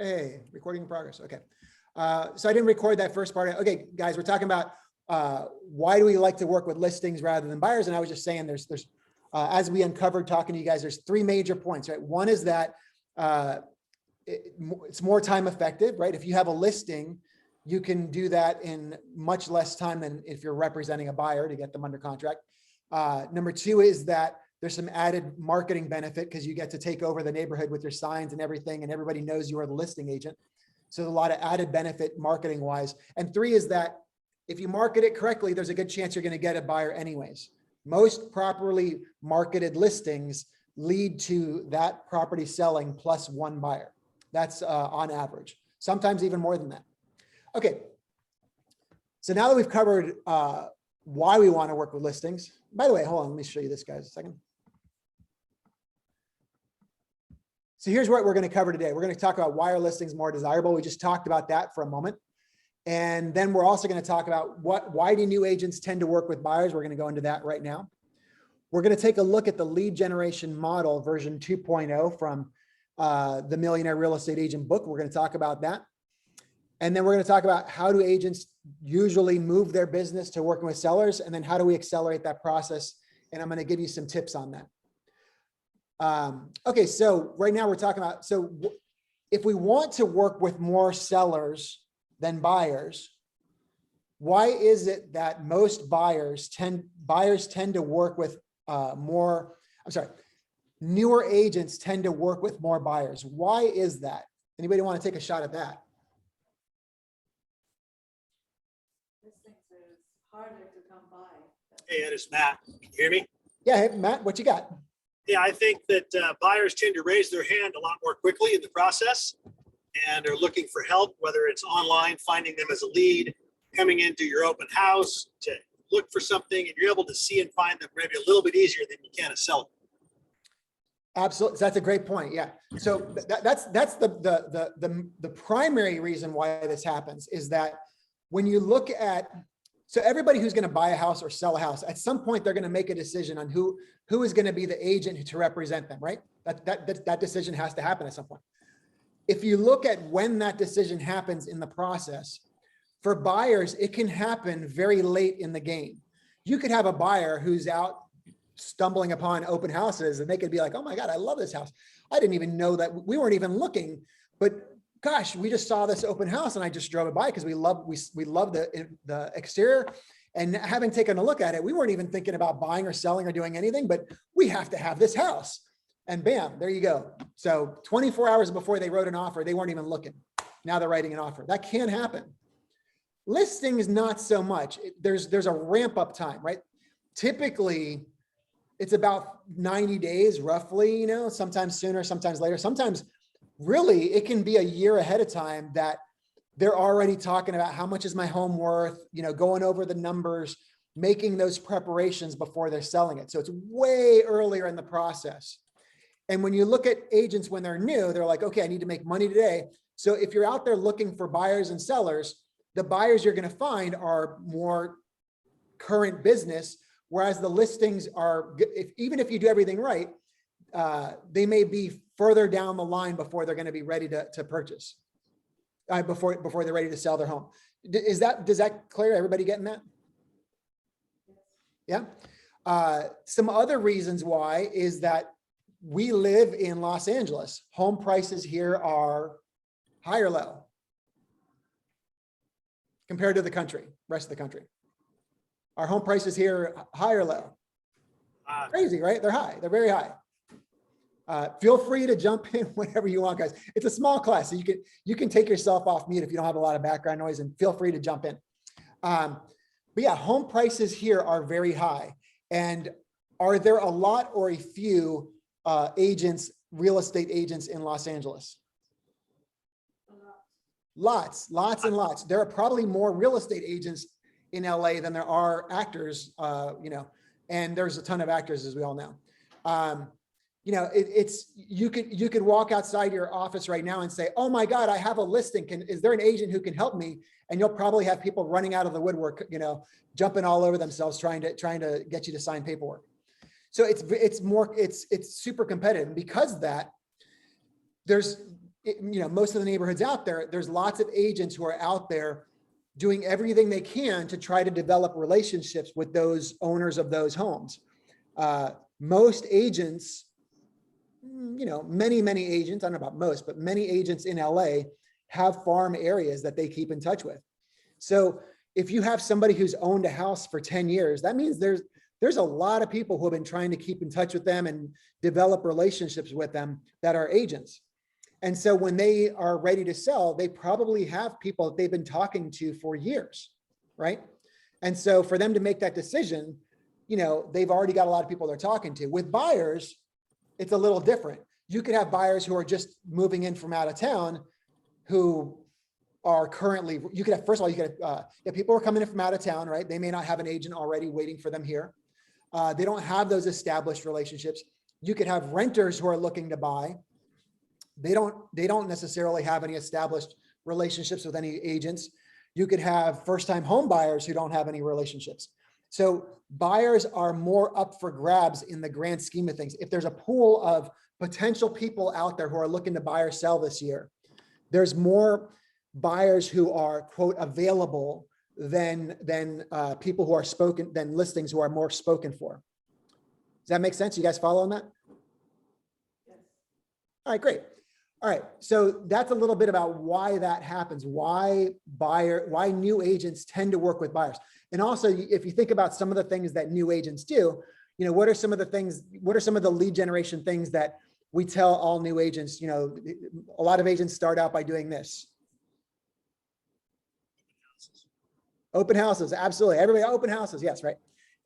Hey, recording in progress. Okay. So I didn't record that first part. Okay, guys, we're talking about why do we like to work with listings rather than buyers? And I was just saying there's as we uncovered talking to you guys, there's three major points, right? One is that it's more time effective, right? If you have a listing, you can do that in much less time than if you're representing a buyer to get them under contract. Number two is that there's some added marketing benefit because you get to take over the neighborhood with your signs and everything, and everybody knows you are the listing agent. So there's a lot of added benefit marketing wise. And three is that if you market it correctly, there's a good chance you're going to get a buyer anyways. Most properly marketed listings lead to that property selling plus one buyer. That's on average, sometimes even more than that. Okay. So now that we've covered why we want to work with listings, by the way, hold on, let me show you this, guys, a second. So here's what we're going to cover today. We're going to talk about why are listings more desirable. We just talked about that for a moment. And then we're also going to talk about why do new agents tend to work with buyers? We're going to go into that right now. We're going to take a look at the lead generation model version 2.0 from the Millionaire Real Estate Agent book. We're going to talk about that. And then we're going to talk about how do agents usually move their business to working with sellers, and then how do we accelerate that process? And I'm going to give you some tips on that. Okay, so right now we're talking about, so if we want to work with more sellers than buyers, why is it that most buyers tend to work with newer agents tend to work with more buyers? Why is that? Anybody want to take a shot at that? Harder to come by. Hey, Ed, it's Matt. Can you hear me? Yeah, hey, Matt, what you got? Yeah, I think that buyers tend to raise their hand a lot more quickly in the process and are looking for help, whether it's online, finding them as a lead, coming into your open house to look for something, and you're able to see and find them maybe a little bit easier than you can a seller. Absolutely, that's a great point. Yeah, so that's the primary reason why this happens is that when you look at, so everybody who's going to buy a house or sell a house, at some point they're going to make a decision on who is going to be the agent to represent them, right? That decision has to happen at some point. If you look at when that decision happens in the process, for buyers, it can happen very late in the game. You could have a buyer who's out stumbling upon open houses and they could be like, oh my God, I love this house. I didn't even know that, we weren't even looking, but gosh, we just saw this open house and I just drove it by because we love the exterior. And having taken a look at it, we weren't even thinking about buying or selling or doing anything, but we have to have this house. And bam, there you go. So 24 hours before they wrote an offer, they weren't even looking. Now they're writing an offer. That can happen. Listings, not so much. There's a ramp up time, right? Typically, it's about 90 days roughly, sometimes sooner, sometimes later, sometimes really it can be a year ahead of time that they're already talking about how much is my home worth, going over the numbers, making those preparations before they're selling it. So it's way earlier in the process. And when you look at agents when they're new, they're like, okay, I need to make money today. So if you're out there looking for buyers and sellers, the buyers you're going to find are more current business, whereas the listings are, even if you do everything right, they may be further down the line before they're going to be ready to purchase, before they're ready to sell their home. Does that clear? Everybody getting that? Yeah. Some other reasons why is that we live in Los Angeles. Home prices here are high or low compared to the country, rest of the country. Our home prices here high or low? Crazy, right? They're high. They're very high. Feel free to jump in whenever you want, guys. It's a small class, so you can take yourself off mute if you don't have a lot of background noise, and feel free to jump in. But yeah, home prices here are very high. And are there a lot or a few real estate agents in Los Angeles? Lots and lots. There are probably more real estate agents in LA than there are actors, and there's a ton of actors, as we all know. You could walk outside your office right now and say, oh my God, I have a listing. Is there an agent who can help me? And you'll probably have people running out of the woodwork, jumping all over themselves, trying to get you to sign paperwork. So it's super competitive. And because of that, most of the neighborhoods out there, there's lots of agents who are out there doing everything they can to try to develop relationships with those owners of those homes. Most agents, many agents, I don't know about most, but many agents in LA have farm areas that they keep in touch with. So if you have somebody who's owned a house for 10 years, that means there's a lot of people who have been trying to keep in touch with them and develop relationships with them that are agents. And so when they are ready to sell, they probably have people that they've been talking to for years, right? And so for them to make that decision, they've already got a lot of people they're talking to. With buyers, it's a little different. You could have buyers who are just moving in from out of town who are currently, you could have, first of all, you could have people who are coming in from out of town, right? They may not have an agent already waiting for them here. They don't have those established relationships. You could have renters who are looking to buy. They don't necessarily have any established relationships with any agents. You could have first-time home buyers who don't have any relationships. So buyers are more up for grabs in the grand scheme of things. If there's a pool of potential people out there who are looking to buy or sell this year, there's more buyers who are, quote, available than people who are than listings who are more spoken for. Does that make sense? You guys follow on that? Yes. All right, great. All right, so that's a little bit about why that happens, why new agents tend to work with buyers. And also, if you think about some of the things that new agents do, what are some of the lead generation things that we tell all new agents? A lot of agents start out by doing this. Open houses, absolutely. Everybody, open houses, yes, right,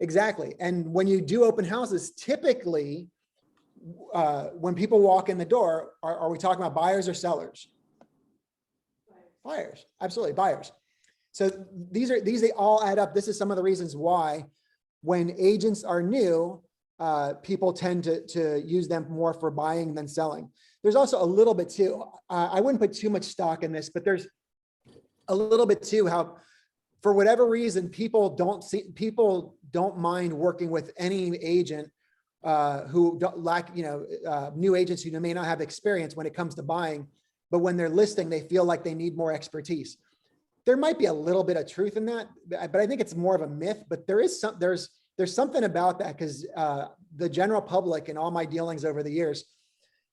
exactly. And when you do open houses, typically, when people walk in the door, are we talking about buyers or sellers? Buyers, absolutely, buyers. So they all add up. This is some of the reasons why when agents are new, people tend to use them more for buying than selling. There's also a little bit too, I wouldn't put too much stock in this, but there's a little bit too, how for whatever reason, people don't mind working with any agent who don't lack, new agents who may not have experience when it comes to buying, but when they're listing, they feel like they need more expertise. There might be a little bit of truth in that, but I think it's more of a myth. But there's something about that, because the general public and all my dealings over the years,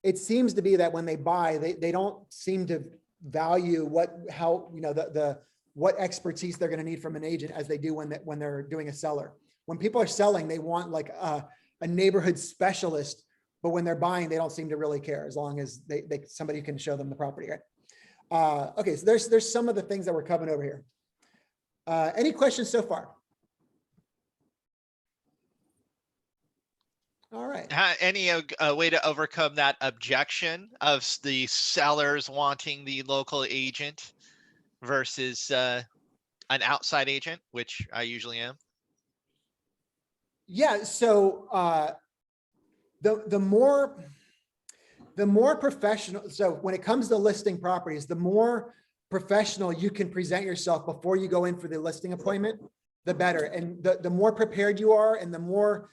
it seems to be that when they buy, they don't seem to value what expertise they're going to need from an agent as they do when they're doing a seller. When people are selling, they want like a neighborhood specialist, but when they're buying, they don't seem to really care as long as somebody can show them the property, right? Okay, so there's some of the things that we're covering over here. Any questions so far? All right. Any way to overcome that objection of the sellers wanting the local agent versus an outside agent, which I usually am? Yeah, so the more professional, so when it comes to listing properties, the more professional you can present yourself before you go in for the listing appointment, the better. And the more prepared you are, and the more,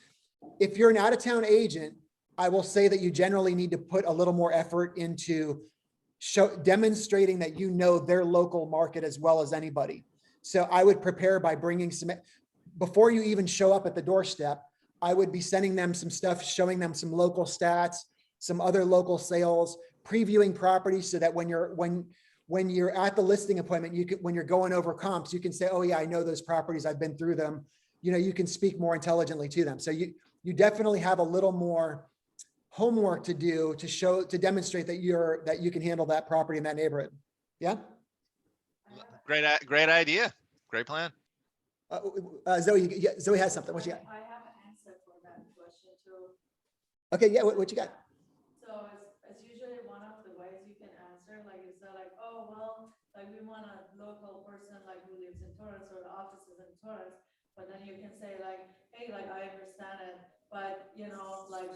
if you're an out-of-town agent, I will say that you generally need to put a little more effort into demonstrating that you know their local market as well as anybody. So I would prepare by bringing some, before you even show up at the doorstep, I would be sending them some stuff, showing them some local stats, some other local sales, previewing properties, so that when you're at the listing appointment, when you're going over comps, you can say, oh yeah, I know those properties, I've been through them. You can speak more intelligently to them. So you definitely have a little more homework to do to demonstrate that you can handle that property in that neighborhood. Yeah. Great idea. Great plan. Zoe has something. What you got? I have an answer for that question too. Okay, yeah, what you got? So it's usually one of the ways you can answer, like it's not like, oh, well, like we want a local person like who lives in Torrance or the office is in Torrance, but then you can say like, hey, like I understand it, but like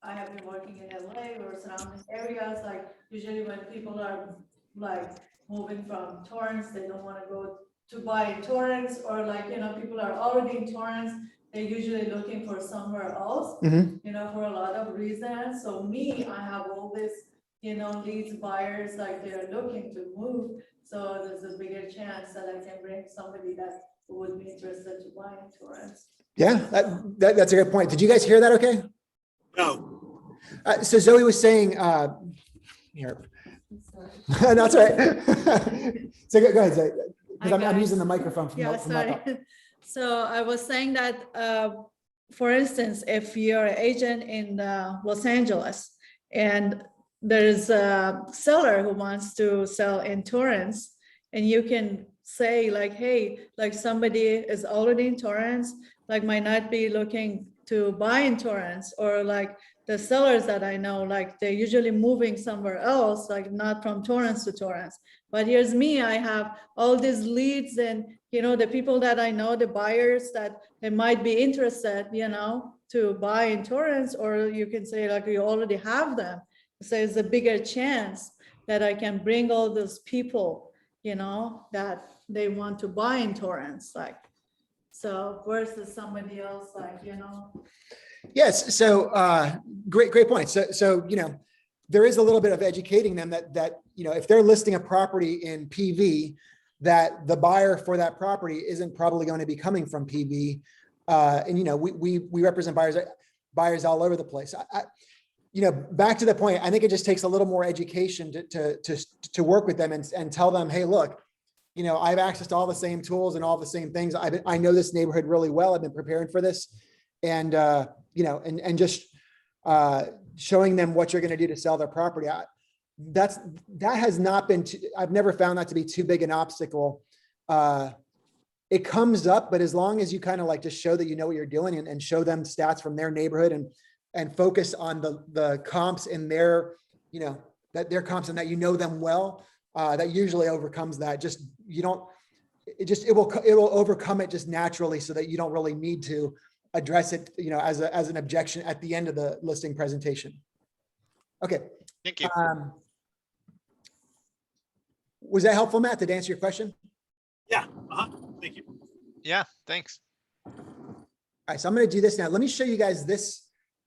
I have been working in LA or surrounding areas, like usually when people are like moving from Torrance, they don't want to go to buy Torrance, or like, people are already in Torrance, they're usually looking for somewhere else, Mm-hmm. for a lot of reasons. So me, I have all this leads buyers, like they're looking to move. So there's a bigger chance that I can bring somebody that would be interested to buy in Torrance. Yeah, that's a good point. Did you guys hear that okay? No, So Zoe was saying, here, Sorry. no, that's all right. So go ahead, Zoe, because Hi, I'm guys. using the microphone from Yeah, from up. sorry. So I was saying that, for instance, if you're an agent in Los Angeles and there's a seller who wants to sell in Torrance, and you can say like, hey, like somebody is already in Torrance, like might not be looking to buy in Torrance, or like the sellers that I know, like they're usually moving somewhere else, like not from Torrance to Torrance. But here's me, I have all these leads and, the people that I know, the buyers that they might be interested, to buy in Torrance, or you can say like you already have them. So it's a bigger chance that I can bring all those people, that they want to buy in Torrance, like, so versus somebody else, like, Yes, so great point. So there is a little bit of educating them that if they're listing a property in PV, that the buyer for that property isn't probably going to be coming from PV. And we represent buyers all over the place. Back to the point, I think it just takes a little more education to work with them and tell them, hey, look, I have access to all the same tools and all the same things. I know this neighborhood really well. I've been preparing for this, and and just showing them what you're going to do to sell their property. That has not been. I've never found that to be too big an obstacle. It comes up, but as long as you kind of like just show that you know what you're doing and show them stats from their neighborhood and focus on the comps in their, that their comps and that them well, that usually overcomes that. It will overcome it just naturally, so that you don't really need to address it, as an objection at the end of the listing presentation. Okay. Thank you. Was that helpful, Matt? Did I answer your question? yeah, thank you. Yeah, thanks. All right, so I'm going to do this now. Let me show you guys this.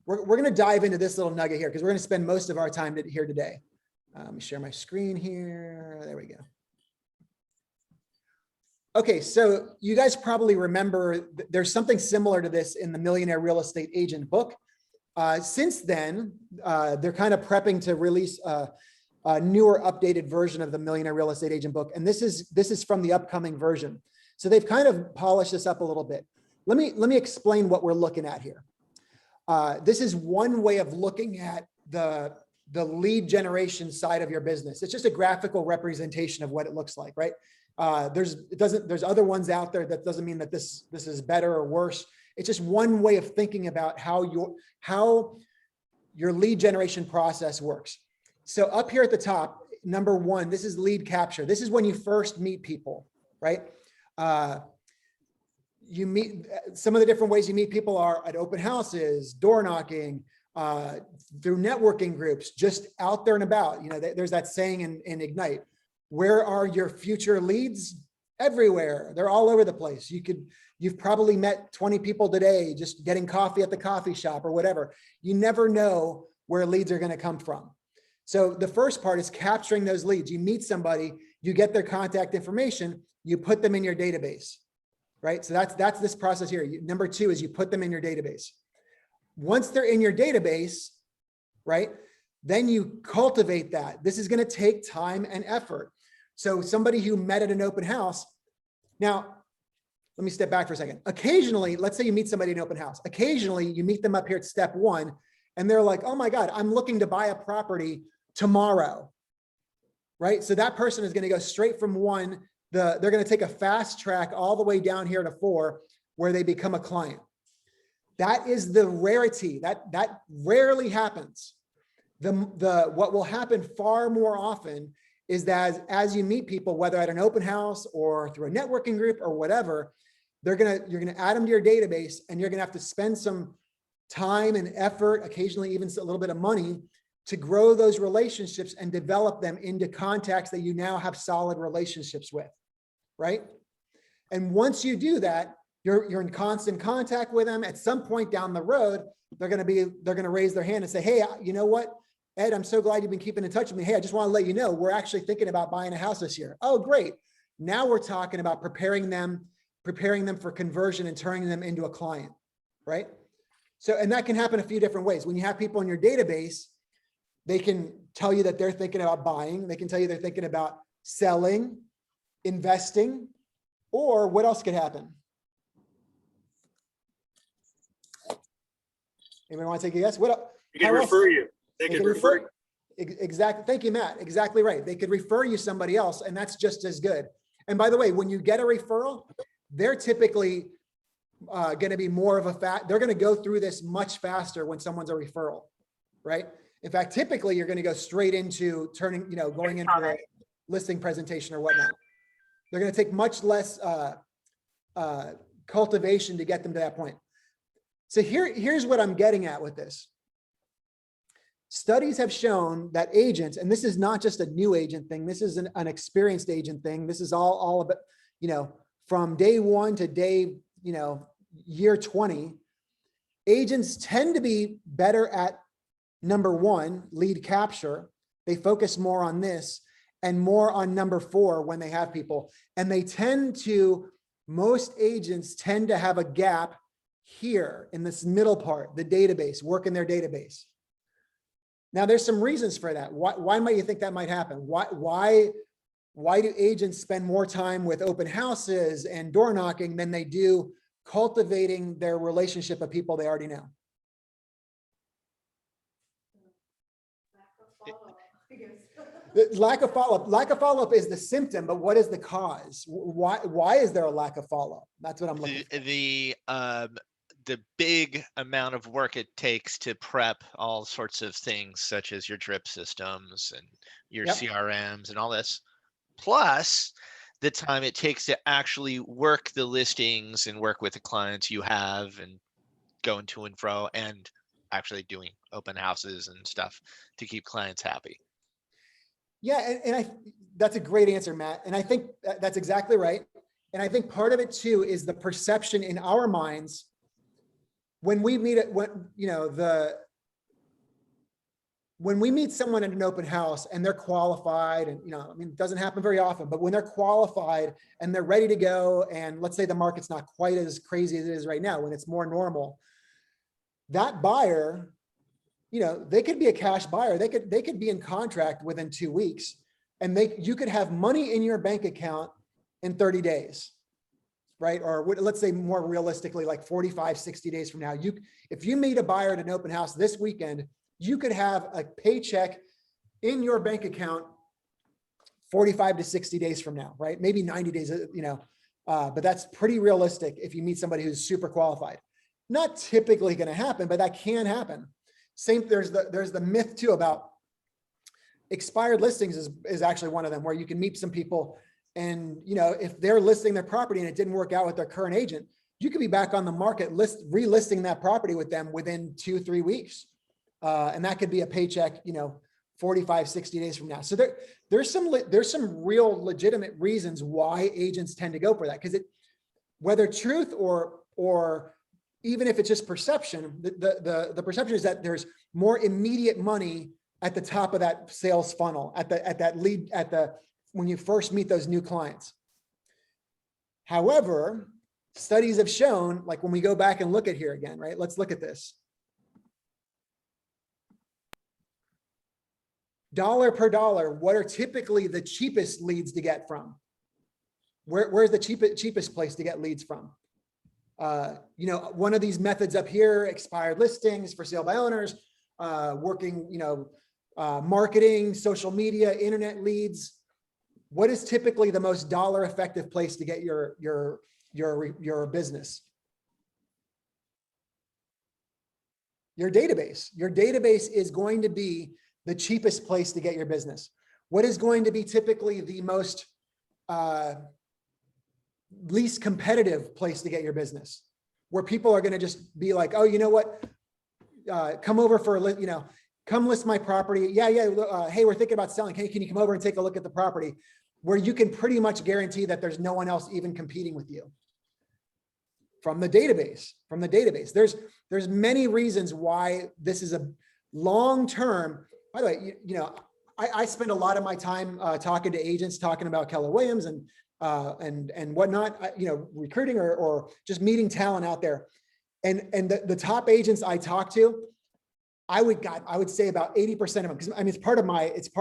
We're going to dive into this little nugget here because we're going to spend most of our time here today. Let me share my screen here. There we go. Okay, so you guys probably remember there's something similar to this in the Millionaire Real Estate Agent book. Since then, they're kind of prepping to release a newer, updated version of the Millionaire Real Estate Agent book, and this is from the upcoming version. So they've kind of polished this up a little bit. Let me explain what we're looking at here. This is one way of looking at the lead generation side of your business. It's just a graphical representation of what it looks like, right? There's other ones out there. That doesn't mean that this is better or worse. It's just one way of thinking about how your lead generation process works. So up here at the top, number one, this is lead capture. This is when you first meet people, right? You meet, some of the different ways you meet people are at open houses, door knocking, through networking groups, just out there and about. There's that saying in Ignite, where are your future leads? Everywhere. They're all over the place. You've probably met 20 people today, just getting coffee at the coffee shop or whatever. You never know where leads are going to come from. So the first part is capturing those leads. You meet somebody, you get their contact information, you put them in your database, right? So that's this process here. Number two is you put them in your database. Once they're in your database, right, then you cultivate that. This is going to take time and effort. So somebody who met at an open house. Now, let me step back for a second. Occasionally, let's say you meet somebody in an open house. Occasionally, you meet them up here at step one, and they're like, oh my God, I'm looking to buy a property tomorrow, right? So that person is going to go straight from one, they're going to take a fast track all the way down here to 4, where they become a client. That is the rarity. That rarely happens. What will happen far more often is that as you meet people, whether at an open house or through a networking group or whatever, you're gonna add them to your database, and you're gonna have to spend some time and effort, occasionally even a little bit of money, to grow those relationships and develop them into contacts that you now have solid relationships with, right? And once you do that, you're in constant contact with them. At some point down the road, they're gonna raise their hand and say, hey, you know what? Ed, I'm so glad you've been keeping in touch with me. Hey, I just want to let you know, we're actually thinking about buying a house this year. Oh, great. Now we're talking about preparing them for conversion and turning them into a client, right? So, and that can happen a few different ways. When you have people in your database, they can tell you that they're thinking about buying. They can tell you they're thinking about selling, investing, or what else could happen? Anybody want to take a guess? What? You can how else? refer you. They They can could refer. refer. Exactly. Thank you, Matt. Exactly right. They could refer you somebody else, and that's just as good. And by the way, when you get a referral, they're typically going to be more of they're going to go through this much faster when someone's a referral, right? In fact, typically you're going to go straight into going into a listing presentation or whatnot. They're going to take much less cultivation to get them to that point. So here's what I'm getting at with this. Studies have shown that agents, and this is not just a new agent thing, this is an experienced agent thing. This is all about, from day one to day, year 20, agents tend to be better at number one, lead capture. They focus more on this and more on number 4 when they have people. And most agents tend to have a gap here in this middle part, the database, work in their database. Now, there's some reasons for that. Why might you think that might happen? Why do agents spend more time with open houses and door knocking than they do cultivating their relationship of people they already know? Lack of follow-up. Lack of follow-up is the symptom, but what is the cause? Why is there a lack of follow-up? That's what I'm looking for. The big amount of work it takes to prep all sorts of things, such as your drip systems and your CRMs and all this, plus the time it takes to actually work the listings and work with the clients you have and going to and fro and actually doing open houses and stuff to keep clients happy. Yeah, and that's a great answer, Matt. And I think that's exactly right. And I think part of it too is the perception in our minds when we meet when we meet someone at an open house and they're qualified, and it doesn't happen very often, but when they're qualified and they're ready to go, and let's say the market's not quite as crazy as it is right now, when it's more normal, that buyer, they could be a cash buyer. They could be in contract within 2 weeks, and you could have money in your bank account in 30 days, right? Or let's say more realistically, like 45, 60 days from now. If you meet a buyer at an open house this weekend, you could have a paycheck in your bank account 45 to 60 days from now, right? Maybe 90 days, but that's pretty realistic if you meet somebody who's super qualified. Not typically going to happen, but that can happen. There's the myth too about expired listings is actually one of them, where you can meet some people and, if they're listing their property and it didn't work out with their current agent, you could be back on the market relisting that property with them within 2-3 weeks. And that could be a paycheck, 45, 60 days from now. So there's some real legitimate reasons why agents tend to go for that. Because whether truth or even if it's just perception, the perception is that there's more immediate money at the top of that sales funnel, when you first meet those new clients. However, studies have shown, like when we go back and look at here again, right? Let's look at this. Dollar per dollar, what are typically the cheapest leads to get from? Where's the cheapest place to get leads from? One of these methods up here, expired listings for sale by owners, working, marketing, social media, internet leads. What is typically the most dollar effective place to get your business? Your database. Your database is going to be the cheapest place to get your business. What is going to be typically the most least competitive place to get your business, where people are going to just be like, oh, you know what? Come over come list my property. Yeah. Hey, we're thinking about selling. Hey, can you come over and take a look at the property? Where you can pretty much guarantee that there's no one else even competing with you. From the database. There's many reasons why this is a long-term. by the way, I spend a lot of my time talking to agents, talking about Keller Williams and whatnot, recruiting or just meeting talent out there. And the top agents I talk to, I would say about 80% of them, because I mean, it's part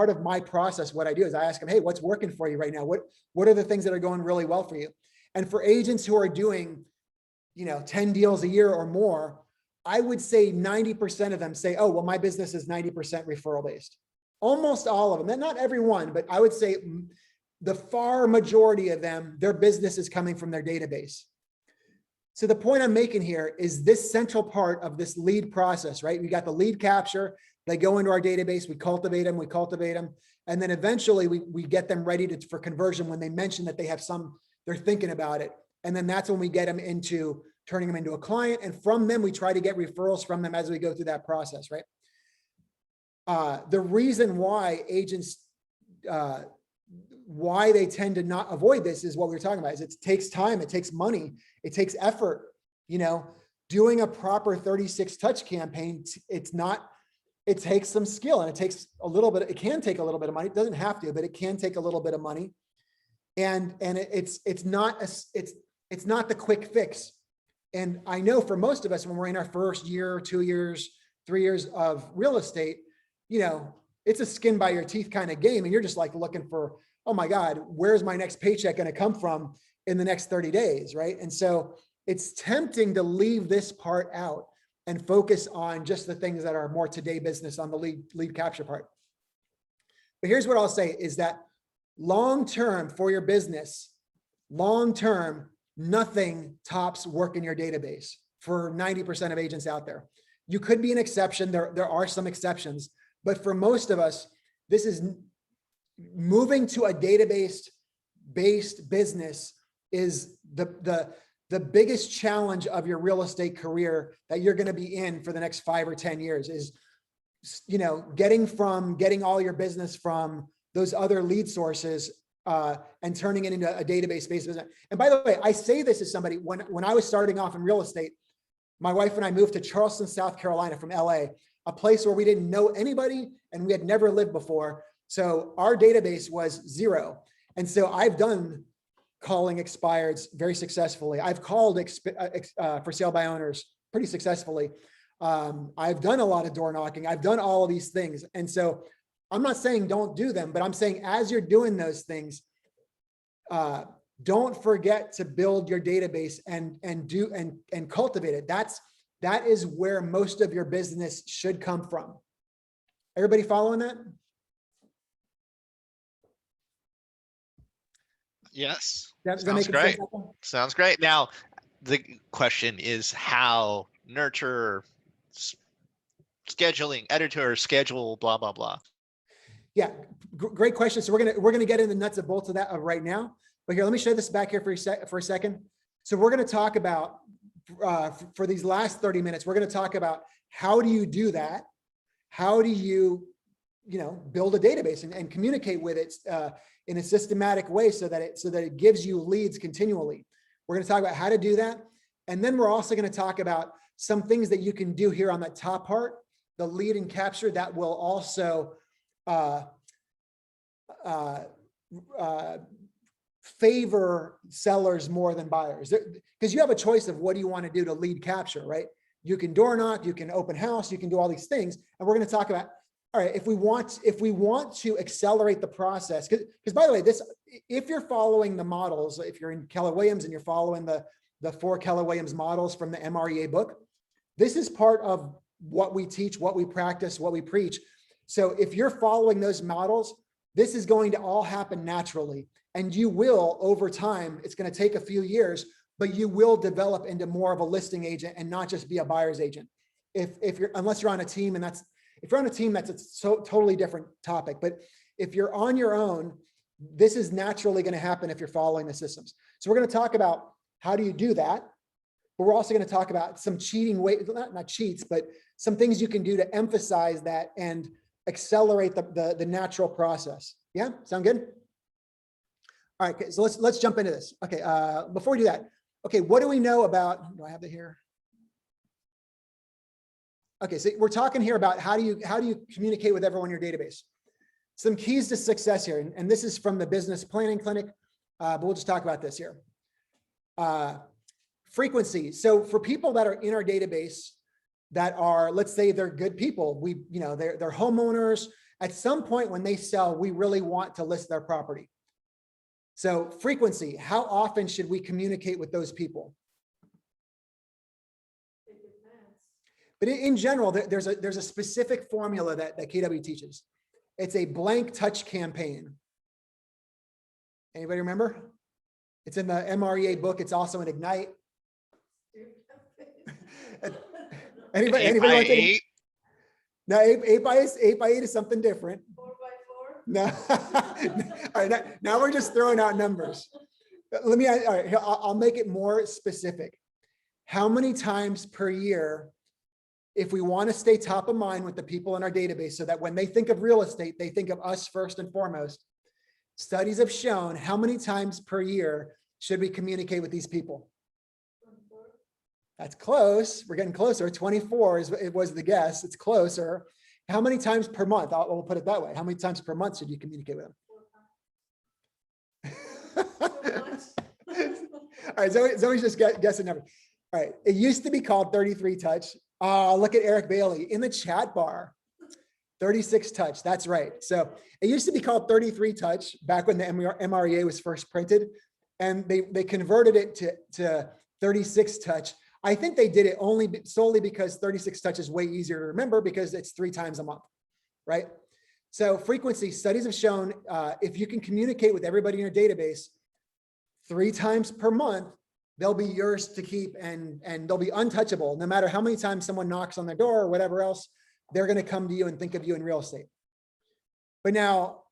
of my process. What I do is I ask them, hey, what's working for you right now? What are the things that are going really well for you? And for agents who are doing, 10 deals a year or more, I would say 90% of them say, oh, well, my business is 90% referral based. Almost all of them, and not every one, but I would say the far majority of them, their business is coming from their database. So the point I'm making here is this central part of this lead process, right? We got the lead capture, they go into our database, we cultivate them, and then eventually we get them ready for conversion when they mention that they have they're thinking about it. And then that's when we get them into turning them into a client. And from them, we try to get referrals from them as we go through that process, right? The reason why agents, why they tend to not avoid this is what we were talking about, is it takes time, it takes money, it takes effort. Doing a proper 36 touch campaign, it takes some skill, and it can take a little bit of money. It doesn't have to, but it can take a little bit of money. And it's not the quick fix. And I know for most of us, when we're in our first year, 2 years, 3 years of real estate, it's a skin by your teeth kind of game. And you're just like looking for, oh my God, where's my next paycheck going to come from in the next 30 days, right? And so it's tempting to leave this part out and focus on just the things that are more today business on the lead capture part. But here's what I'll say is that long-term for your business, long-term, nothing tops work in your database for 90% of agents out there. You could be an exception. There are some exceptions, but for most of us, this is moving to a database-based business is the biggest challenge of your real estate career that you're going to be in for the next 5 or 10 years is, getting all your business from those other lead sources and turning it into a database-based business. And by the way, I say this as somebody, when I was starting off in real estate, my wife and I moved to Charleston, South Carolina from LA, a place where we didn't know anybody and we had never lived before. So our database was zero. And so I've done calling expireds very successfully. I've called for sale by owners pretty successfully. I've done a lot of door knocking. I've done all of these things. And so I'm not saying don't do them, but I'm saying as you're doing those things, don't forget to build your database and cultivate it. That is where most of your business should come from. Everybody following that? Yes. Does that make great. sense? Sounds great. Now, the question is how nurture, scheduling, editor, schedule, blah, blah, blah. Yeah, great question. So we're gonna get into the nuts and bolts of that right now. But here, let me show this back here for a second. So we're gonna talk about for these last 30 minutes, we're gonna talk about how do you do that? How do you build a database and communicate with it in a systematic way so that it gives you leads continually. We're going to talk about how to do that. And then we're also going to talk about some things that you can do here on the top part, the lead and capture, that will also favor sellers more than buyers. Because you have a choice of what do you want to do to lead capture, right? You can door knock, you can open house, you can do all these things. And we're going to talk about, all right, if we want to accelerate the process, because by the way, if you're following the models, if you're in Keller Williams and you're following the 4 Keller Williams models from the MREA book, this is part of what we teach, what we practice, what we preach. So if you're following those models, this is going to all happen naturally. And you will, over time, it's going to take a few years, but you will develop into more of a listing agent and not just be a buyer's agent. Unless you're on a team, and if you're on a team, that's a totally different topic. But if you're on your own, this is naturally going to happen if you're following the systems. So we're going to talk about how do you do that, but we're also going to talk about some cheating ways, not cheats, but some things you can do to emphasize that and accelerate the natural process. Yeah, sound good? All right, okay, so let's jump into this. Okay, before we do that, okay, what do we know about? Do I have it here? Okay, so we're talking here about how do you communicate with everyone in your database? Some keys to success here, and this is from the Business Planning Clinic, but we'll just talk about this here. Frequency. So for people that are in our database that are, let's say they're good people, they're homeowners. At some point when they sell, we really want to list their property. So frequency, how often should we communicate with those people? It depends. But in general, there's a specific formula that KW teaches. It's a blank touch campaign. Anybody remember? It's in the MREA book. It's also in Ignite. Anybody want to? No, 8x8 is something different. 4x4? No. All right, now we're just throwing out numbers. All right, I'll make it more specific. How many times per year, if we want to stay top of mind with the people in our database so that when they think of real estate, they think of us first and foremost, studies have shown how many times per year should we communicate with these people? 24. That's close. We're getting closer. 24 it was the guess. It's closer. How many times per month? We'll put it that way. How many times per month should you communicate with them? 4 times. All right, Zoe's just guessing numbers. All right, it used to be called 33 touch. Look at Eric Bailey in the chat bar. 36 touch, that's right. So it used to be called 33 touch back when the MREA was first printed, and they converted it to 36 touch. I think they did it solely because 36 touch is way easier to remember because it's 3 times a month, right? So frequency, studies have shown if you can communicate with everybody in your database 3 times per month, they'll be yours to keep and they'll be untouchable. No matter how many times someone knocks on their door or whatever else, they're going to come to you and think of you in real estate. But now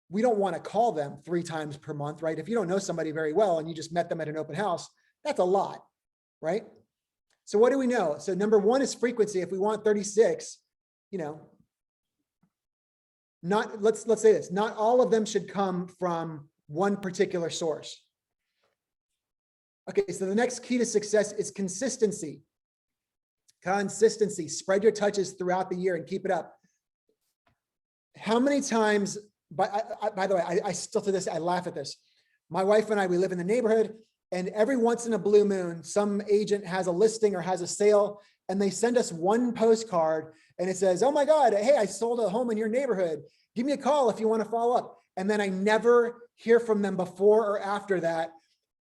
we don't want to call them 3 times per month, right? If you don't know somebody very well and you just met them at an open house, that's a lot, right? So what do we know? So number 1 is frequency. If we want 36, let's say this, not all of them should come from one particular source. Okay, so the next key to success is consistency. Consistency. Spread your touches throughout the year and keep it up. How many times, by the way, I still to this, I laugh at this. My wife and I, we live in the neighborhood, and every once in a blue moon, some agent has a listing or has a sale, and they send us one postcard, and it says, oh my God, hey, I sold a home in your neighborhood. Give me a call if you want to follow up. And then I never hear from them before or after that.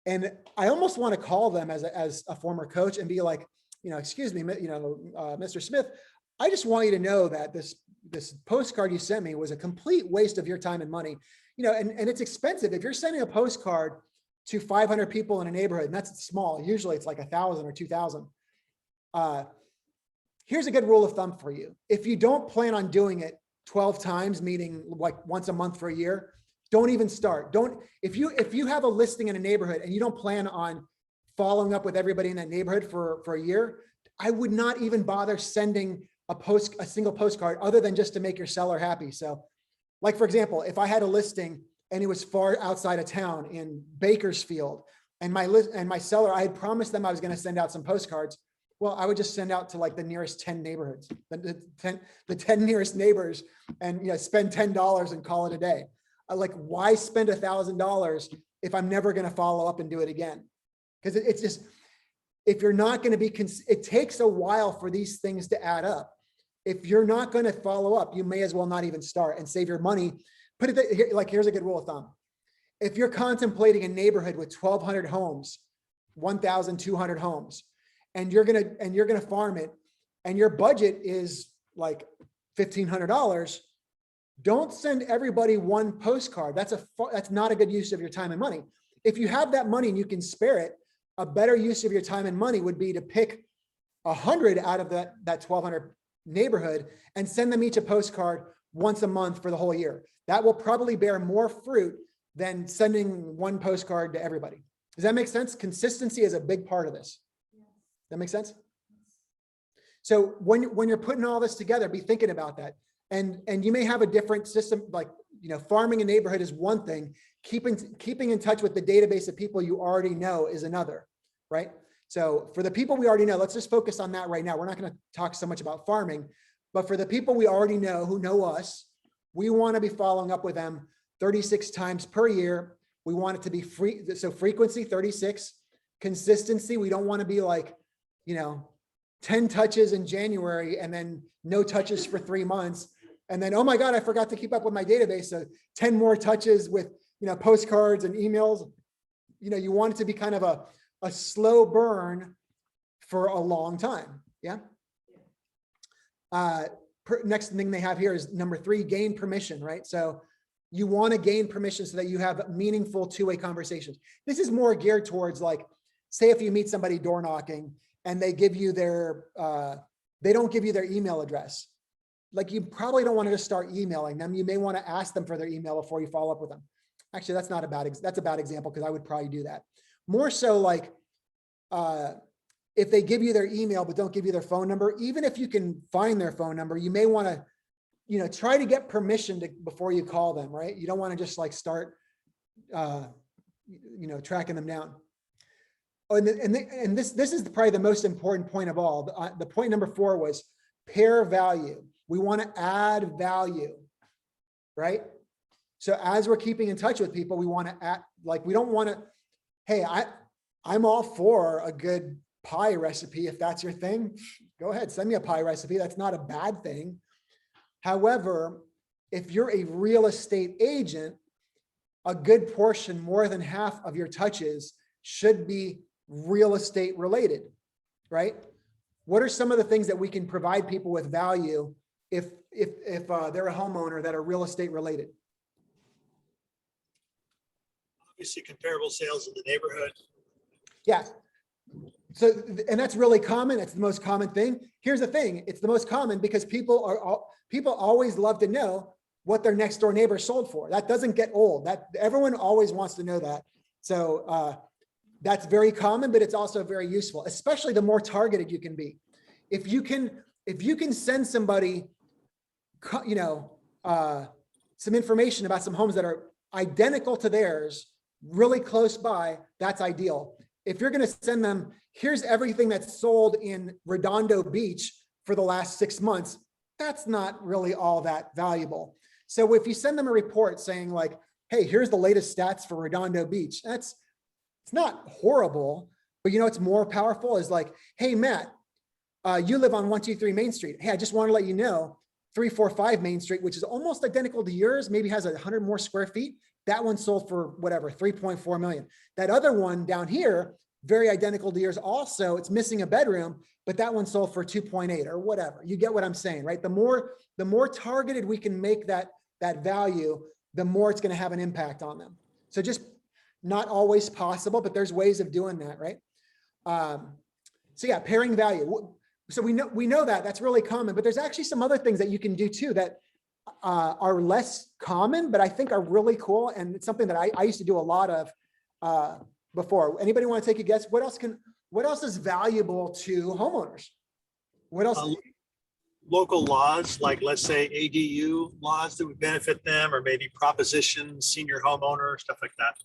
And I almost want to call them as a former coach and be like, excuse me, Mr. Smith, I just want you to know that this postcard you sent me was a complete waste of your time and money. And it's expensive. If you're sending a postcard to 500 people in a neighborhood, and that's small, usually it's like 1,000 or 2,000. Here's a good rule of thumb for you. If you don't plan on doing it 12 times, meaning like once a month for a year, don't even start. If you have a listing in a neighborhood and you don't plan on following up with everybody in that neighborhood for a year, I would not even bother sending a single postcard other than just to make your seller happy. So like, for example, if I had a listing and it was far outside of town in Bakersfield and my seller, I had promised them I was going to send out some postcards. Well, I would just send out to like the nearest 10 neighborhoods, the 10 nearest neighbors, and spend $10 and call it a day. Like, why spend $1,000 if I'm never going to follow up and do it again? Because it's just, if you're not going to be, it takes a while for these things to add up. If you're not going to follow up, you may as well not even start and save your money. Put it here, like, here's a good rule of thumb. If you're contemplating a neighborhood with 1,200 homes, 1,200 homes, and you're gonna farm it, and your budget is like $1,500, don't send everybody one postcard. That's not a good use of your time and money. If you have that money and you can spare it, a better use of your time and money would be to pick 100 out of that 1,200 neighborhood and send them each a postcard once a month for the whole year. That will probably bear more fruit than sending one postcard to everybody. Does that make sense? Consistency is a big part of this. That make sense? So when you're putting all this together, be thinking about that. And you may have a different system, like, farming a neighborhood is one thing. Keeping in touch with the database of people you already know is another, right? So for the people we already know, let's just focus on that right now. We're not going to talk so much about farming, but for the people we already know who know us, we want to be following up with them 36 times per year. We want it to be free. So frequency 36, consistency. We don't want to be like, 10 touches in January and then no touches for 3 months. And then, oh my God, I forgot to keep up with my database. So 10 more touches with, postcards and emails. You want it to be kind of a slow burn for a long time. Yeah. Next thing they have here is number 3, gain permission, right? So you want to gain permission so that you have meaningful two-way conversations. This is more geared towards, like, say if you meet somebody door knocking and they give you they don't give you their email address. Like, you probably don't want to just start emailing them. You may want to ask them for their email before you follow up with them. Actually, that's a bad example, because I would probably do that. More so like, if they give you their email but don't give you their phone number, even if you can find their phone number, you may want to, try to get permission before you call them, right? You don't want to just like start, tracking them down. Oh, and this is probably the most important point of all. The point number 4 was pair value. We want to add value, right? So as we're keeping in touch with people, we want to add, like, we don't want to, hey, I'm all for a good pie recipe. If that's your thing, go ahead, send me a pie recipe. That's not a bad thing. However, if you're a real estate agent, a good portion, more than half of your touches should be real estate related, right? What are some of the things that we can provide people with value if they're a homeowner that are real estate related? Obviously, comparable sales in the neighborhood. Yeah. So, and that's really common. It's the most common thing. Here's the thing. It's the most common because people always love to know what their next door neighbor sold for. That doesn't get old. That everyone always wants to know that. So that's very common, but it's also very useful, especially the more targeted you can be. If you can send somebody, some information about some homes that are identical to theirs, really close by, that's ideal. If you're going to send them, here's everything that's sold in Redondo Beach for the last 6 months, that's not really all that valuable. So if you send them a report saying like, hey, here's the latest stats for Redondo Beach, it's not horrible, but it's more powerful is like, hey, Matt, you live on 123 Main Street. Hey, I just want to let you know 345 Main Street, which is almost identical to yours, maybe has 100 more square feet. That one sold for whatever, 3.4 million. That other one down here, very identical to yours also, it's missing a bedroom, but that one sold for 2.8 or whatever. You get what I'm saying, right? The more targeted we can make that value, the more it's going to have an impact on them. So just not always possible, but there's ways of doing that, right? So yeah, pairing value. So we know that that's really common, but there's actually some other things that you can do too that are less common, but I think are really cool. And it's something that I used to do a lot of before. Anybody want to take a guess? What else is valuable to homeowners? What else? Local laws, like let's say ADU laws that would benefit them, or maybe propositions, senior homeowner, stuff like that.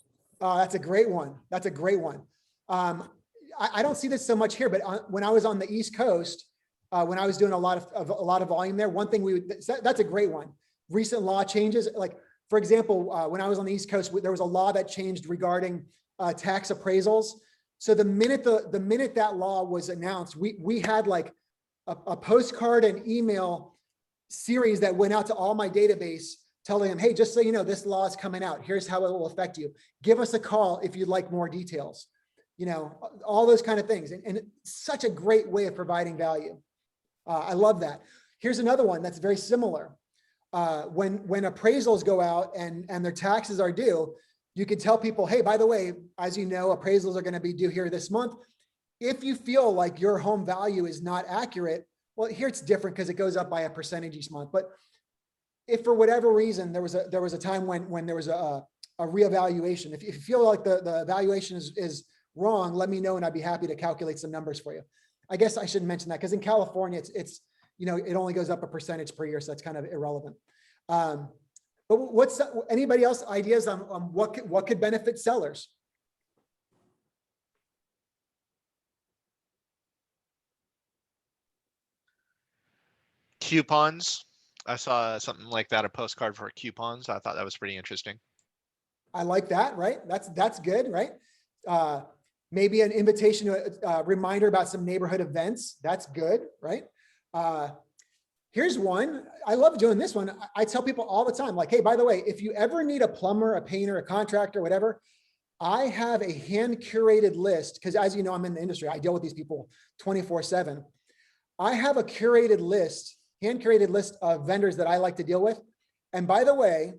That's a great one. That's a great one. I don't see this so much here, but when I was on the East Coast, when I was doing a lot of volume there, one thing that's a great one. Recent law changes, like for example, when I was on the East Coast, there was a law that changed regarding tax appraisals. So the minute that law was announced, we had like a postcard and email series that went out to all my database telling them, hey, just so you know, this law is coming out. Here's how it will affect you. Give us a call if you'd like more details. All those kind of things. And it's such a great way of providing value. I love that. Here's another one that's very similar. When appraisals go out and their taxes are due, you could tell people, hey, by the way, as you know, appraisals are going to be due here this month. If you feel like your home value is not accurate, well, here it's different because it goes up by a percentage each month. But if for whatever reason, there was a time when there was a reevaluation, if you feel like the valuation is wrong, let me know and I'd be happy to calculate some numbers for you. I guess I shouldn't mention that because in California, it's it only goes up a percentage per year, so that's kind of irrelevant. But anybody else ideas on what could benefit sellers? Coupons. I saw something like that, a postcard for coupons. I thought that was pretty interesting. I like that, right? That's good, right? Maybe an invitation to a reminder about some neighborhood events. That's good, right? Here's one. I love doing this one. I tell people all the time, like, hey, by the way, if you ever need a plumber, a painter, a contractor, whatever, I have a hand curated list, because as you know, I'm in the industry. I deal with these people 24/7. I have a curated list, hand curated list of vendors that I like to deal with. And by the way,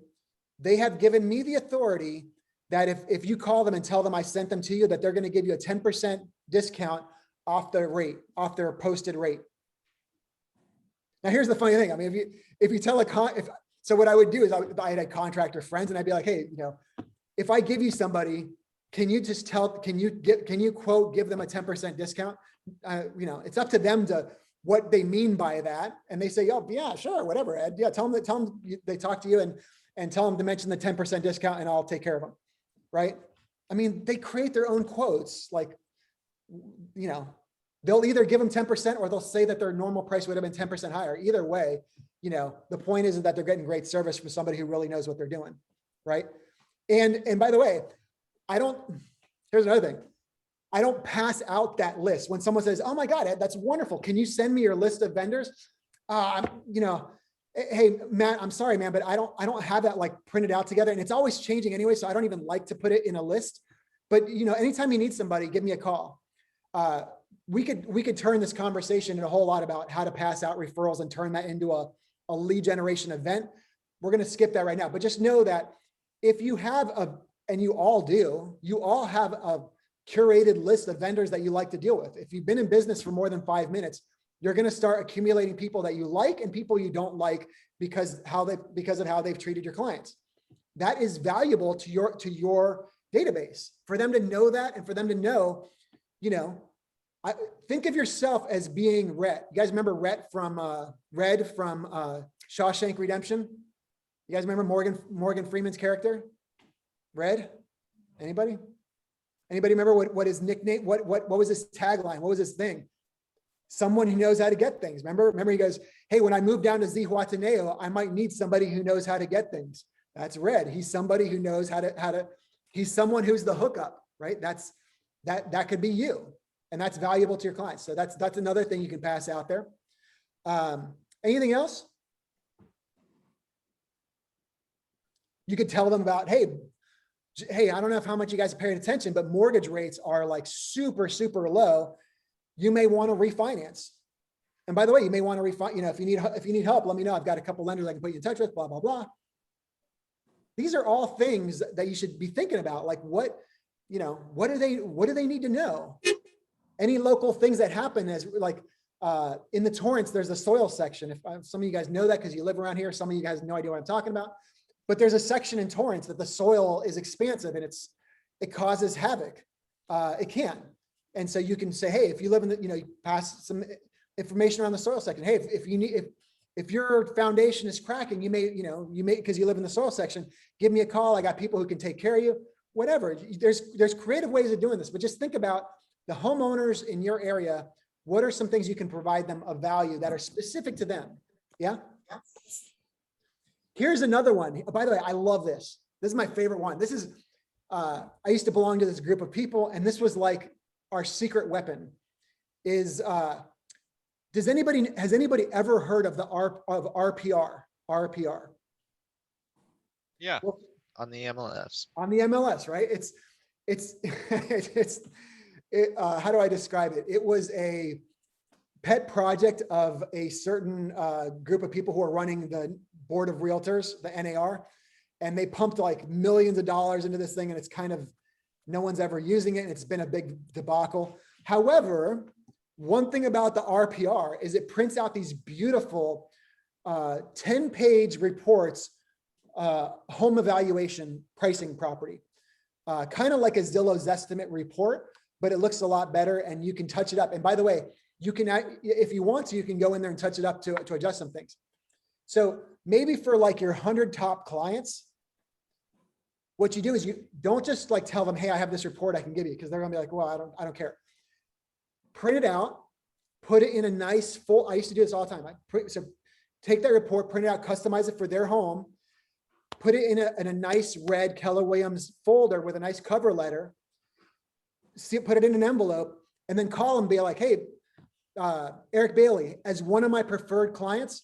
they have given me the authority that if you call them and tell them I sent them to you, that they're going to give you a 10% discount off their rate, off their posted rate. Now, here's the funny thing. I mean, if you tell so what I would do is I had a contractor friends and I'd be like, hey, if I give you somebody, can you quote, give them a 10% discount? It's up to them to what they mean by that. And they say, oh yeah, sure, whatever, Ed. Yeah, tell them they talk to you and tell them to mention the 10% discount and I'll take care of them. Right? I mean, they create their own quotes. Like, they'll either give them 10% or they'll say that their normal price would have been 10% higher. Either way, the point is that they're getting great service from somebody who really knows what they're doing. Right? And by the way, here's another thing. I don't pass out that list when someone says, oh my God, Ed, that's wonderful. Can you send me your list of vendors? Hey, Matt, I'm sorry, man, but I don't have that like printed out together, and it's always changing anyway. So I don't even like to put it in a list, but anytime you need somebody, give me a call. We could turn this conversation into a whole lot about how to pass out referrals and turn that into a lead generation event. We're going to skip that right now, but just know that if you have and you all have a curated list of vendors that you like to deal with. If you've been in business for more than 5 minutes, you're going to start accumulating people that you like and people you don't like because of how they've treated your clients. That is valuable to your database, for them to know that, and for them to know, think of yourself as being Rhett. You guys remember Red from Shawshank Redemption? You guys remember Morgan Freeman's character? Red? Anybody remember what his nickname, what was his tagline? What was his thing? Someone who knows how to get things. Remember he goes, hey, when I move down to Zihuatanejo, I might need somebody who knows how to get things. That's Red. He's somebody who knows how to, he's someone who's the hookup, right? That could be you. And that's valuable to your clients. So that's another thing you can pass out there. Anything else? You could tell them about, hey, I don't know how much you guys are paying attention, but mortgage rates are like super, super low. You may want to refinance. And by the way, you may want to if you need help, let me know. I've got a couple lenders I can put you in touch with, blah, blah, blah. These are all things that you should be thinking about. Like what do they need to know? Any local things that happen as like in the Torrance, there's a soil section. If some of you guys know that because you live around here, some of you guys have no idea what I'm talking about. But there's a section in Torrance that the soil is expansive and it causes havoc. It can. And so you can say, hey, if you live in you pass some information around the soil section. Hey, if your foundation is cracking, you may, because you live in the soil section, give me a call. I got people who can take care of you, whatever. There's creative ways of doing this, but just think about the homeowners in your area. What are some things you can provide them of value that are specific to them? Yeah. Here's another one. By the way, I love this. This is my favorite one. This is, I used to belong to this group of people, and this was like our secret weapon is, has anybody ever heard of RPR? RPR? Yeah, on the MLS. On the MLS, right? How do I describe it? It was a pet project of a certain group of people who are running the board of realtors, the NAR, and they pumped like millions of dollars into this thing, and it's kind of, no one's ever using it, and it's been a big debacle. However, one thing about the RPR is it prints out these beautiful 10-page reports, home evaluation pricing property, kind of like a Zillow's estimate report, but it looks a lot better, and you can touch it up. And by the way, you can, if you want to, you can go in there and touch it up to adjust some things. So maybe for like your 100 top clients, what you do is you don't just like tell them, hey, I have this report I can give you, because they're gonna be like, well, I don't care. Print it out, put it in a nice full, I used to do this all the time. So take that report, print it out, customize it for their home, put it in a nice red Keller Williams folder with a nice cover letter, put it in an envelope, and then call and be like, hey, Eric Bailey, as one of my preferred clients,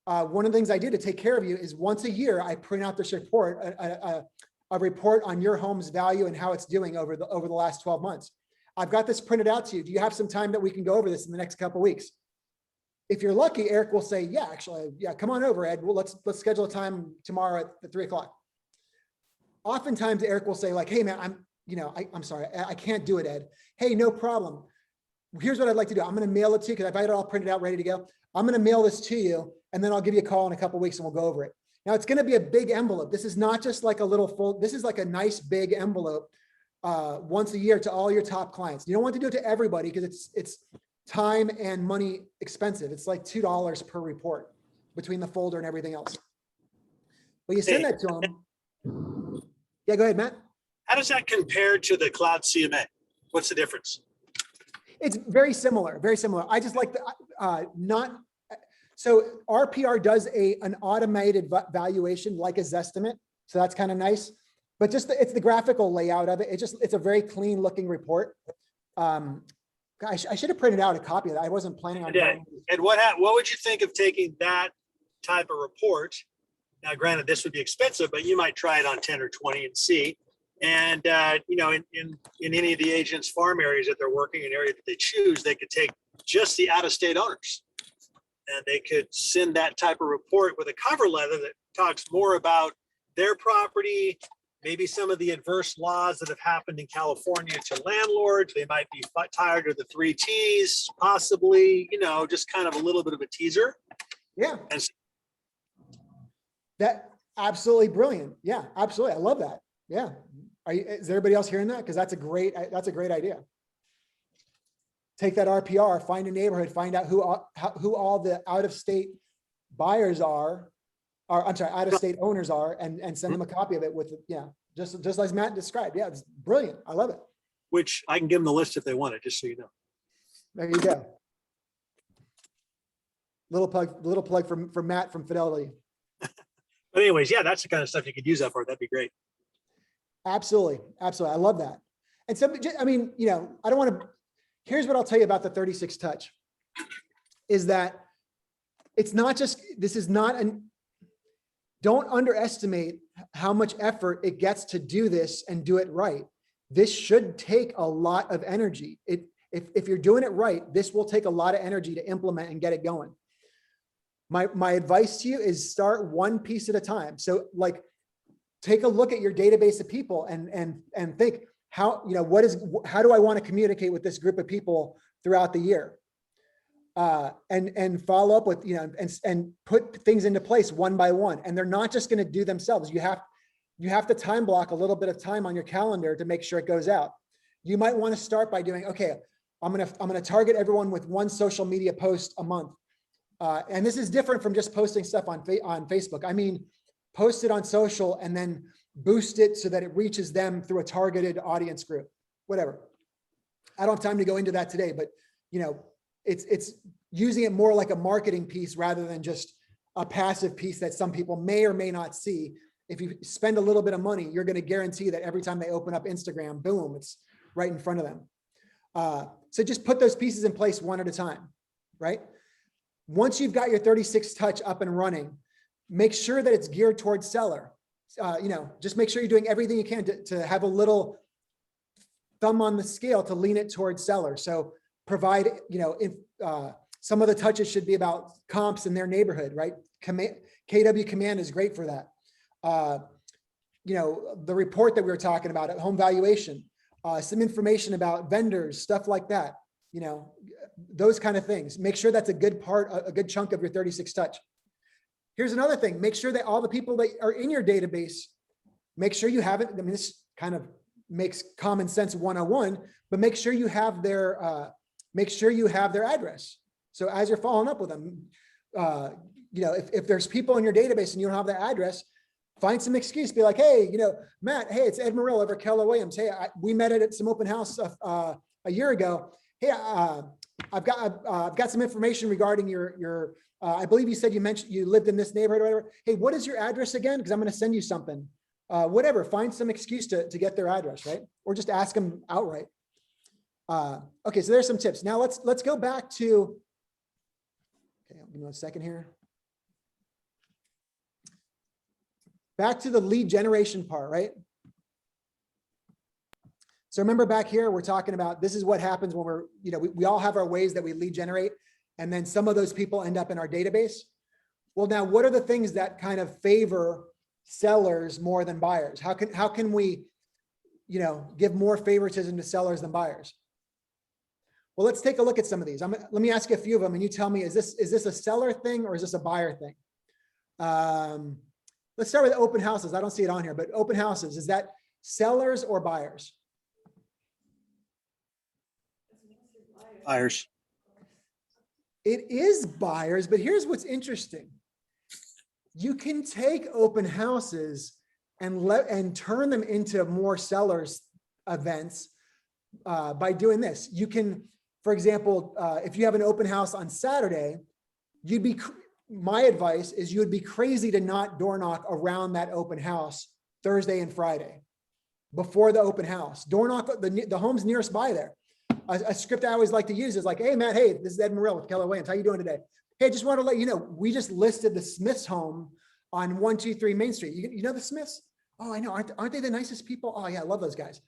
one of the things I do to take care of you is once a year, I print out this report, a report on your home's value and how it's doing over the last 12 months. I've got this printed out to you. Do you have some time that we can go over this in the next couple of weeks? If you're lucky, Eric will say, yeah, actually, yeah, come on over, Ed. Well, let's schedule a time tomorrow at 3 o'clock. Oftentimes Eric will say like, hey man, I'm sorry, I can't do it, Ed. Hey, no problem. Here's what I'd like to do. I'm going to mail it to you because I've got it all printed out, ready to go. I'm going to mail this to you, and then I'll give you a call in a couple of weeks and we'll go over it. Now it's going to be a big envelope. This is not just like a little fold. This is like a nice big envelope once a year to all your top clients. You don't want to do it to everybody because it's time and money expensive. It's like $2 per report between the folder and everything else. But you send that to them. Yeah, go ahead, Matt. How does that compare to the cloud CMA? What's the difference? It's very similar, very similar. I just like so RPR does an automated valuation like a Zestimate. So that's kind of nice, but just it's the graphical layout of it. It's a very clean looking report. I should have printed out a copy of that. I wasn't planning on. And what would you think of taking that type of report? Now, granted, this would be expensive, but you might try it on 10 or 20 and see. And, in any of the agents' farm areas that they're working in, area that they choose, they could take just the out-of-state owners. And they could send that type of report with a cover letter that talks more about their property, maybe some of the adverse laws that have happened in California to landlords. They might be tired of the 3 Ts, possibly, just kind of a little bit of a teaser. Yeah. And that absolutely brilliant. Yeah, absolutely. I love that. Yeah. Is everybody else hearing that? Because that's a great idea. Take that RPR, find a neighborhood, find out who all the out-of-state buyers are, or I'm sorry, out-of-state owners are, and send them a copy of it with, just like Matt described. Yeah, it's brilliant. I love it. which I can give them the list if they want it, just so you know. There you go. Little plug for Matt from Fidelity. But anyways, yeah, that's the kind of stuff you could use that for. That'd be great. Absolutely. Absolutely. I love that. And so, I mean, I don't want to, here's what I'll tell you about the 36 touch is that it's not just, this is not don't underestimate how much effort it gets to do this and do it right. This should take a lot of energy. If you're doing it right, this will take a lot of energy to implement and get it going. My advice to you is start one piece at a time. So like, take a look at your database of people and think how do I want to communicate with this group of people throughout the year? And follow up with, and put things into place one by one. And they're not just going to do themselves. You have to time block a little bit of time on your calendar to make sure it goes out. You might want to start by doing, okay, I'm going to target everyone with one social media post a month. And this is different from just posting stuff on Facebook. I mean, post it on social and then boost it so that it reaches them through a targeted audience group, whatever. I don't have time to go into that today, but it's using it more like a marketing piece rather than just a passive piece that some people may or may not see. If you spend a little bit of money, you're going to guarantee that every time they open up Instagram, boom, it's right in front of them. So just put those pieces in place one at a time, right? Once you've got your 36 touch up and running, make sure that it's geared towards seller. Just make sure you're doing everything you can to have a little thumb on the scale to lean it towards seller. So provide, some of the touches should be about comps in their neighborhood, right? KW Command is great for that. The report that we were talking about at home valuation, some information about vendors, stuff like that, those kind of things. Make sure that's a good chunk of your 36 touch. Here's another thing. Make sure that all the people that are in your database, make sure you have it. I mean, this kind of makes common sense 101, but make sure you have their address. So as you're following up with them, if there's people in your database and you don't have their address, find some excuse. Be like, hey, Matt, hey, it's Ed Marill over Keller Williams. Hey, we met at some open house a year ago. Hey, I've got some information regarding your I believe you said you lived in this neighborhood or whatever. Hey, what is your address again? Because I'm going to send you something. Whatever, find some excuse to get their address, right? Or just ask them outright. Okay, so there's some tips. Now let's go back to, okay, give me 1 second here. Back to the lead generation part, right? So remember back here, we're talking about, this is what happens when we're, we all have our ways that we lead generate, and then some of those people end up in our database. Well, now what are the things that kind of favor sellers more than buyers? How can we, give more favoritism to sellers than buyers? Well, let's take a look at some of these. Let me ask you a few of them, and you tell me, is this a seller thing or is this a buyer thing? Let's start with open houses. I don't see it on here, but open houses, is that sellers or buyers? Buyers. It is buyers, but here's what's interesting. You can take open houses and turn them into more sellers events by doing this. You can, for example, if you have an open house on Saturday, my advice is you would be crazy to not door knock around that open house Thursday and Friday before the open house. Door knock the homes nearest by there. A script I always like to use is like, hey, Matt, hey, this is Ed Marill with Keller Williams. How you doing today? Hey, just want to let you know, we just listed the Smiths home on 123 Main Street. You know the Smiths? Oh, I know. Aren't they the nicest people? Oh, yeah, I love those guys.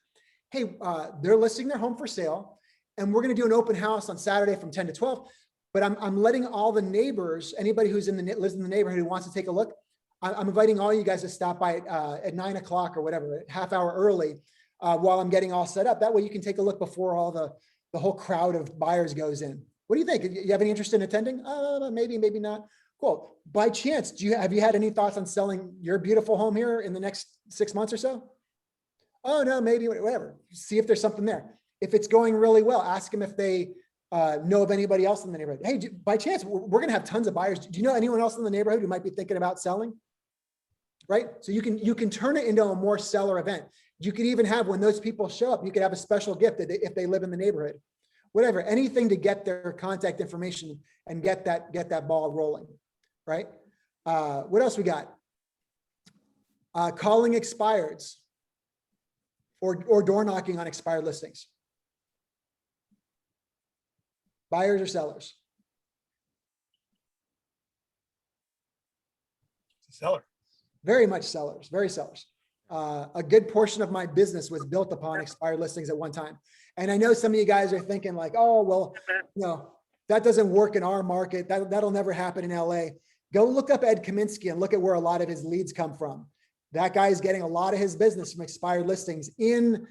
Hey, they're listing their home for sale, and we're going to do an open house on Saturday from 10 to 12. But I'm letting all the neighbors, anybody who's lives in the neighborhood who wants to take a look, I'm inviting all you guys to stop by at 9 o'clock or whatever, half hour early, while I'm getting all set up. That way you can take a look before all the whole crowd of buyers goes in. What do you think? You have any interest in attending? Maybe, maybe not. Cool. By chance, have you had any thoughts on selling your beautiful home here in the next 6 months or so? Oh, no, maybe, whatever. See if there's something there. If it's going really well, ask them if they know of anybody else in the neighborhood. Hey, by chance, we're going to have tons of buyers. Do you know anyone else in the neighborhood who might be thinking about selling? Right? So you can turn it into a more seller event. You could even have, when those people show up, you could have a special gift if they live in the neighborhood, whatever, anything to get their contact information and get that ball rolling, right? What else we got? Calling expireds or door knocking on expired listings. Buyers or sellers? Seller. Very much sellers, very sellers. A good portion of my business was built upon expired listings at one time. And I know some of you guys are thinking like, oh, well, that doesn't work in our market. That'll never happen in LA. Go look up Ed Kaminsky and look at where a lot of his leads come from. That guy is getting a lot of his business from expired listings in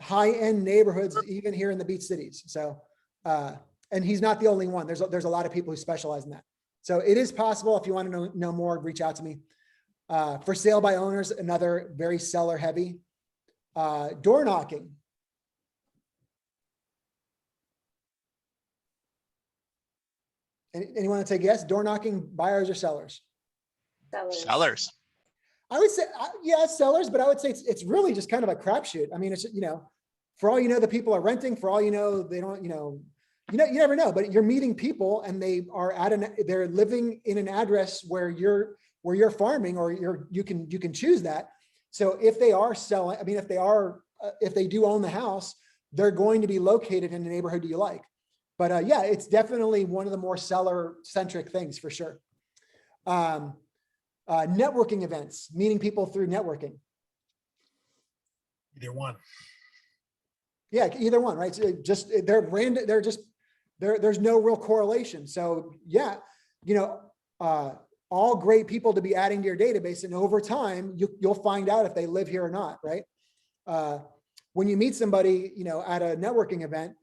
high-end neighborhoods, even here in the beach cities. So, and he's not the only one. There's a lot of people who specialize in that. So it is possible. If you want to know more, reach out to me. For sale by owners, another very seller heavy. Door knocking. Anyone want to take a guess? Door knocking, buyers or sellers? Sellers. I would say, yeah, sellers, but I would say it's really just kind of a crapshoot. I mean, it's, for all you know, the people are renting, for all you know, they don't, you never know, but you're meeting people and they are they're living in an address where you're farming, or you can choose that. So if they are selling, I mean, if they do own the house, they're going to be located in the neighborhood you like. But yeah, it's definitely one of the more seller centric things for sure. Networking events, meeting people through networking. Either one. Yeah, either one, right? So they're random. There's no real correlation. So yeah, all great people to be adding to your database, and over time you'll find out if they live here or not, right? When you meet somebody, at a networking event,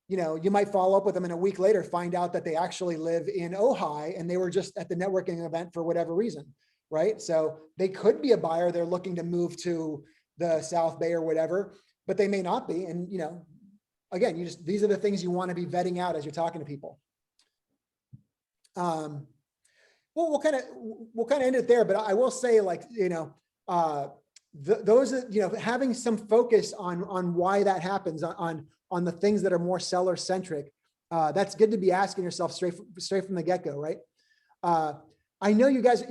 you might follow up with them and a week later find out that they actually live in Ojai and they were just at the networking event for whatever reason, right? So they could be a buyer. They're looking to move to the South Bay or whatever, but they may not be. And, again, these are the things you want to be vetting out as you're talking to people. Well, we'll kind of end it there, but I will say, like, those, having some focus on why that happens, on the things that are more seller centric, That's good to be asking yourself straight from the get-go, right? I know you guys,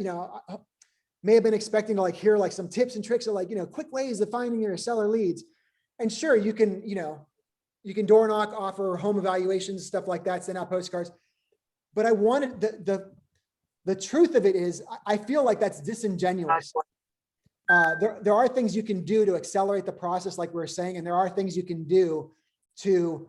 may have been expecting to like hear like some tips and tricks or like, quick ways of finding your seller leads. And sure, you can, you can door knock, offer home evaluations, stuff like that, send out postcards. But I wanted the truth of it is I feel like that's disingenuous. There are things you can do to accelerate the process, like we were saying, and there are things you can do to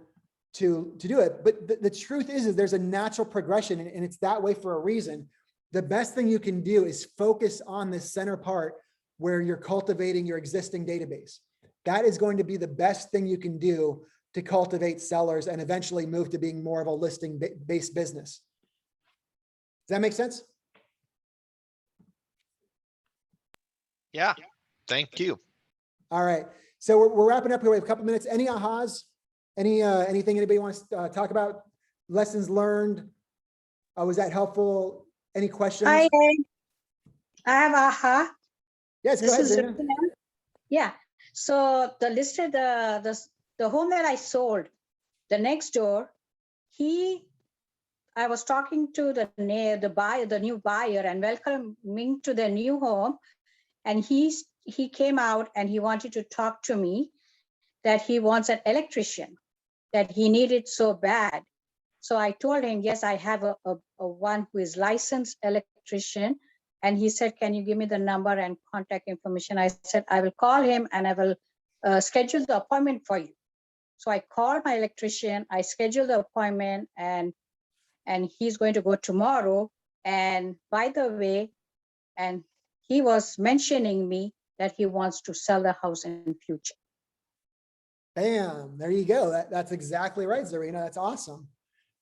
do it. But the truth is there's a natural progression, and it's that way for a reason. The best thing you can do is focus on this center part where you're cultivating your existing database. That is going to be the best thing you can do to cultivate sellers and eventually move to being more of a listing-based business. Does that make sense? Yeah, thank you. All right. So we're wrapping up here. We have a couple minutes. Any ahas? Anything anybody wants to talk about? Lessons learned? Was that helpful? Any questions? I have aha. Yes, go This ahead, is Zarina. Zarina. Yeah. So the home that I sold, the next door, I was talking to the new buyer, and welcoming to the new home, and he came out and he wanted to talk to me that he wants an electrician, that he needed so bad. So I told him, yes, I have a one who is licensed electrician. And he said, can you give me the number and contact information? I said, I will call him and I will schedule the appointment for you. So I called my electrician, I scheduled the appointment, and he's going to go tomorrow. And by the way, and he was mentioning me that he wants to sell the house in future. Bam, there you go. That's exactly right, Zarina. That's awesome.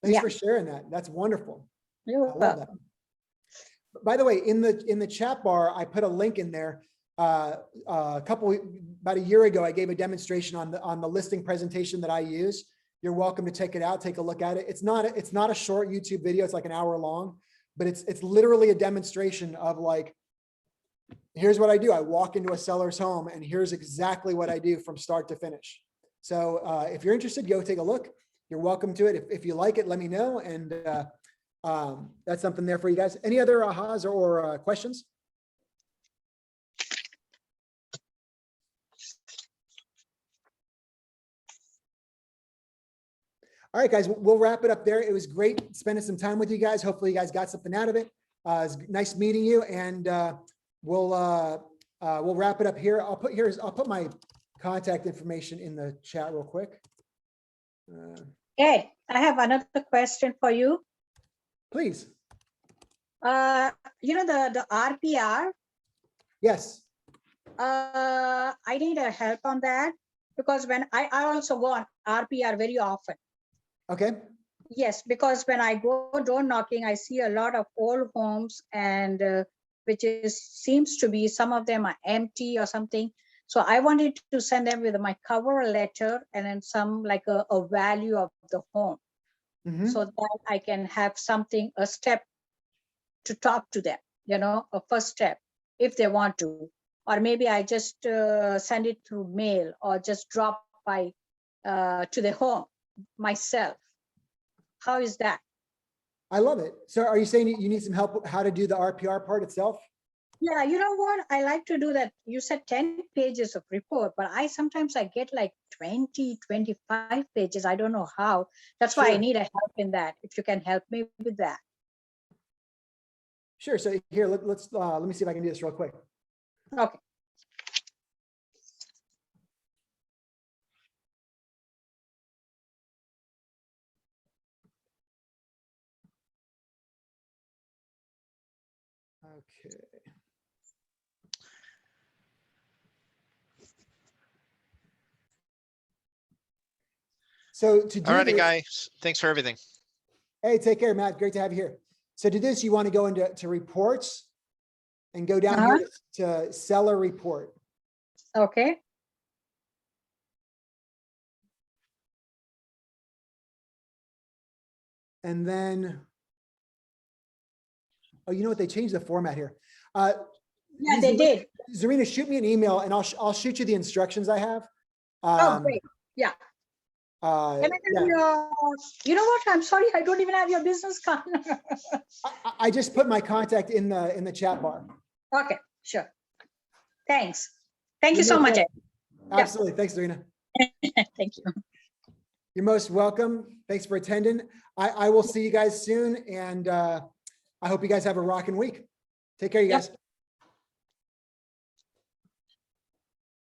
Thanks for sharing that. That's wonderful. You're I love welcome. that. By the way, in the chat bar, I put a link in there. About a year ago, I gave a demonstration on the listing presentation that I use. You're welcome to check it out, take a look at it. It's not a short YouTube video. It's like an hour long, but it's literally a demonstration of like, here's what I do. I walk into a seller's home and here's exactly what I do from start to finish. So if you're interested, go take a look. You're welcome to it. If you like it, let me know. And that's something there for you guys. Any other ahas or questions? All right, guys, we'll wrap it up there. It was great spending some time with you guys. Hopefully you guys got something out of it. It's nice meeting you, and we'll wrap it up here. I'll put my contact information in the chat real quick. Hey, I have another question for you. Please. The RPR. Yes. I need a help on that, because when I also go on RPR very often. Okay. Yes, because when I go door knocking, I see a lot of old homes, and seems to be some of them are empty or something. So I wanted to send them with my cover letter and then some like a value of the home, so that I can have something, a step to talk to them, a first step if they want to, or maybe I just send it through mail or just drop by to the home myself. How is that? I love it. So are you saying you need some help with how to do the RPR part itself? Yeah, you know what? I like to do that. You said 10 pages of report, but sometimes I get like 20, 25 pages. I don't know how. That's why I need a help in that. If you can help me with that. Sure. So here, let me see if I can do this real quick. Okay. Okay. So to do Alrighty, this, guys. Thanks for everything. hey, take care, Matt. Great to have you here. So to this, you want to go into reports and go down here to seller report. Okay. And then, oh, you know what? They changed the format here. Yeah, they did. Zarina, shoot me an email and I'll shoot you the instructions I have. Oh, great. Yeah. Can I have yeah. you know what? I'm sorry, I don't even have your business card. I just put my contact in the chat bar. Okay, sure. Thanks. Thank you You're so most much. welcome. Absolutely. Thanks, Serena. Thank you. You're most welcome. Thanks for attending. I will see you guys soon, and I hope you guys have a rocking week. Take care, you Yep. guys.